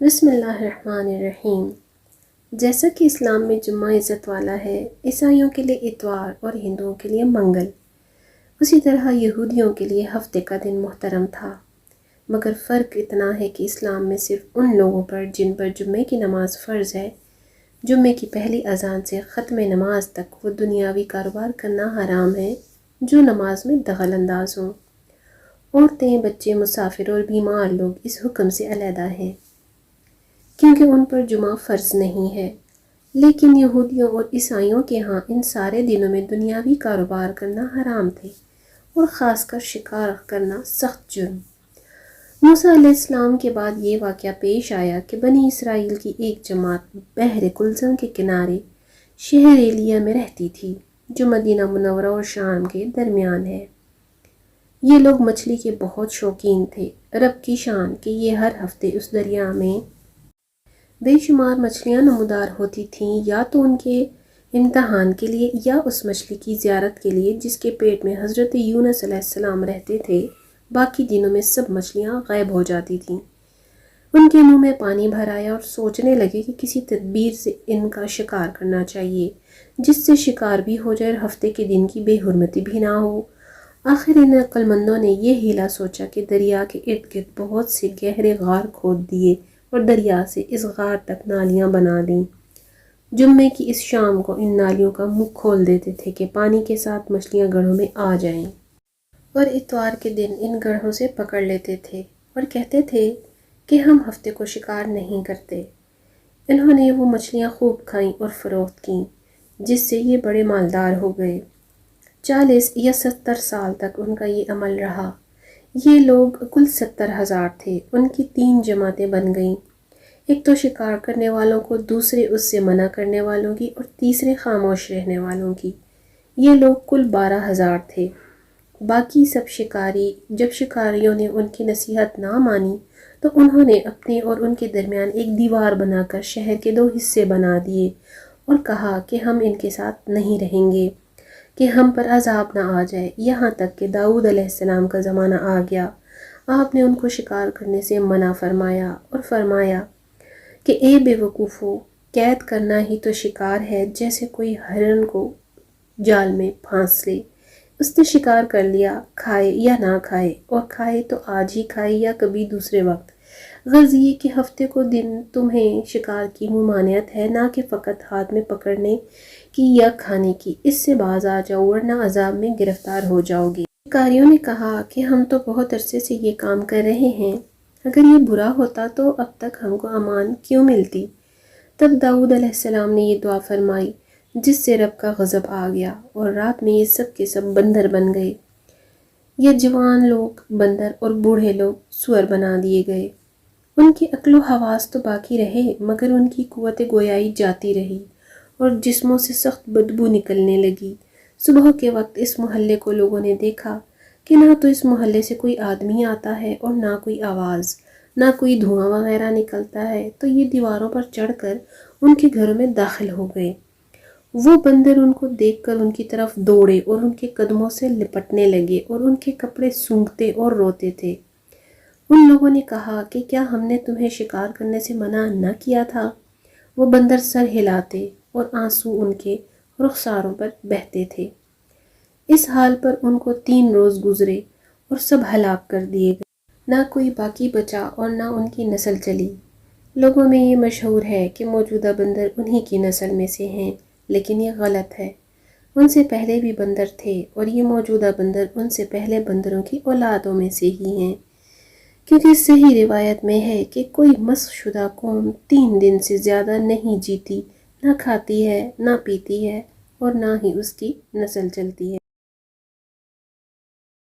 بسم اللہ الرحمن الرحیم۔ جیسا کہ اسلام میں جمعہ عزت والا ہے، عیسائیوں کے لیے اتوار اور ہندوؤں کے لیے منگل، اسی طرح یہودیوں کے لیے ہفتے کا دن محترم تھا۔ مگر فرق اتنا ہے کہ اسلام میں صرف ان لوگوں پر جن پر جمعے کی نماز فرض ہے، جمعے کی پہلی اذان سے ختم نماز تک وہ دنیاوی کاروبار کرنا حرام ہے جو نماز میں دخل انداز ہوں۔ عورتیں، بچے، مسافر اور بیمار لوگ اس حکم سے علیحدہ ہیں کیونکہ ان پر جمعہ فرض نہیں ہے، لیکن یہودیوں اور عیسائیوں کے ہاں ان سارے دنوں میں دنیاوی کاروبار کرنا حرام تھے اور خاص کر شکار کرنا سخت جرم۔ موسیٰ علیہ السلام کے بعد یہ واقعہ پیش آیا کہ بنی اسرائیل کی ایک جماعت بحر کلثم کے کنارے شہر ایلیہ میں رہتی تھی جو مدینہ منورہ اور شام کے درمیان ہے۔ یہ لوگ مچھلی کے بہت شوقین تھے۔ رب کی شان کہ یہ ہر ہفتے اس دریا میں بے شمار مچھلیاں نمودار ہوتی تھیں، یا تو ان کے امتحان کے لیے یا اس مچھلی کی زیارت کے لیے جس کے پیٹ میں حضرت یونس علیہ السلام رہتے تھے۔ باقی دنوں میں سب مچھلیاں غائب ہو جاتی تھیں۔ ان کے منہ میں پانی بھر آیا اور سوچنے لگے کہ کسی تدبیر سے ان کا شکار کرنا چاہیے جس سے شکار بھی ہو جائے اور ہفتے کے دن کی بے حرمتی بھی نہ ہو۔ آخر ان عقل مندوں نے یہ ہیلا سوچا کہ دریا کے ارد گرد بہت سے گہرے غار کھود دیے اور دریا سے اس غار تک نالیاں بنا دیں۔ جمعے کی اس شام کو ان نالیوں کا منہ کھول دیتے تھے کہ پانی کے ساتھ مچھلیاں گڑھوں میں آ جائیں، اور اتوار کے دن ان گڑھوں سے پکڑ لیتے تھے اور کہتے تھے کہ ہم ہفتے کو شکار نہیں کرتے۔ انہوں نے وہ مچھلیاں خوب کھائیں اور فروخت کیں، جس سے یہ بڑے مالدار ہو گئے۔ 40 یا 70 سال تک ان کا یہ عمل رہا۔ یہ لوگ کل 70,000 تھے۔ ان کی 3 جماعتیں بن گئیں، ایک تو شکار کرنے والوں کو، دوسرے اس سے منع کرنے والوں کی، اور تیسرے خاموش رہنے والوں کی۔ یہ لوگ کل 12,000 تھے۔ باقی سب شکاری۔ جب شکاریوں نے ان کی نصیحت نہ مانی تو انہوں نے اپنے اور ان کے درمیان ایک دیوار بنا کر شہر کے 2 حصے بنا دیے اور کہا کہ ہم ان کے ساتھ نہیں رہیں گے کہ ہم پر عذاب نہ آ جائے۔ یہاں تک کہ داؤد علیہ السلام کا زمانہ آ گیا۔ آپ نے ان کو شکار کرنے سے منع فرمایا اور فرمایا کہ اے بے وقوفو، قید کرنا ہی تو شکار ہے، جیسے کوئی ہرن کو جال میں پھانس لے۔ اس نے شکار کر لیا، کھائے یا نہ کھائے، اور کھائے تو آج ہی کھائے یا کبھی دوسرے وقت۔ غرض یہ کہ ہفتے کو دن تمہیں شکار کی ممانعت ہے، نہ کہ فقط ہاتھ میں پکڑنے کی یا کھانے کی۔ اس سے باز آ جاؤ ورنہ عذاب میں گرفتار ہو جاؤ گے۔ شکاریوں نے کہا کہ ہم تو بہت عرصے سے یہ کام کر رہے ہیں، اگر یہ برا ہوتا تو اب تک ہم کو امان کیوں ملتی؟ تب داؤد علیہ السلام نے یہ دعا فرمائی جس سے رب کا غضب آ گیا، اور رات میں یہ سب کے سب بندر بن گئے۔ یہ جوان لوگ بندر اور بوڑھے لوگ سور بنا دیے گئے۔ ان کی عقل و حواس تو باقی رہے مگر ان کی قوت گویائی جاتی رہی اور جسموں سے سخت بدبو نکلنے لگی۔ صبح کے وقت اس محلے کو لوگوں نے دیکھا کہ نہ تو اس محلے سے کوئی آدمی آتا ہے اور نہ کوئی آواز، نہ کوئی دھواں وغیرہ نکلتا ہے، تو یہ دیواروں پر چڑھ کر ان کے گھروں میں داخل ہو گئے۔ وہ بندر ان کو دیکھ کر ان کی طرف دوڑے اور ان کے قدموں سے لپٹنے لگے اور ان کے کپڑے سونگھتے اور روتے تھے۔ ان لوگوں نے کہا کہ کیا ہم نے تمہیں شکار کرنے سے منع نہ کیا تھا؟ وہ بندر سر ہلاتے اور آنسو ان کے رخساروں پر بہتے تھے۔ اس حال پر ان کو 3 روز گزرے اور سب ہلاک کر دیے گئے۔ نہ کوئی باقی بچا اور نہ ان کی نسل چلی۔ لوگوں میں یہ مشہور ہے کہ موجودہ بندر انہی کی نسل میں سے ہیں، لیکن یہ غلط ہے۔ ان سے پہلے بھی بندر تھے اور یہ موجودہ بندر ان سے پہلے بندروں کی اولادوں میں سے ہی ہیں، کیونکہ صحیح روایت میں ہے کہ کوئی مسخ شدہ قوم 3 دن سے زیادہ نہیں جیتی، نہ کھاتی ہے، نہ پیتی ہے، اور نہ ہی اس کی نسل چلتی ہے۔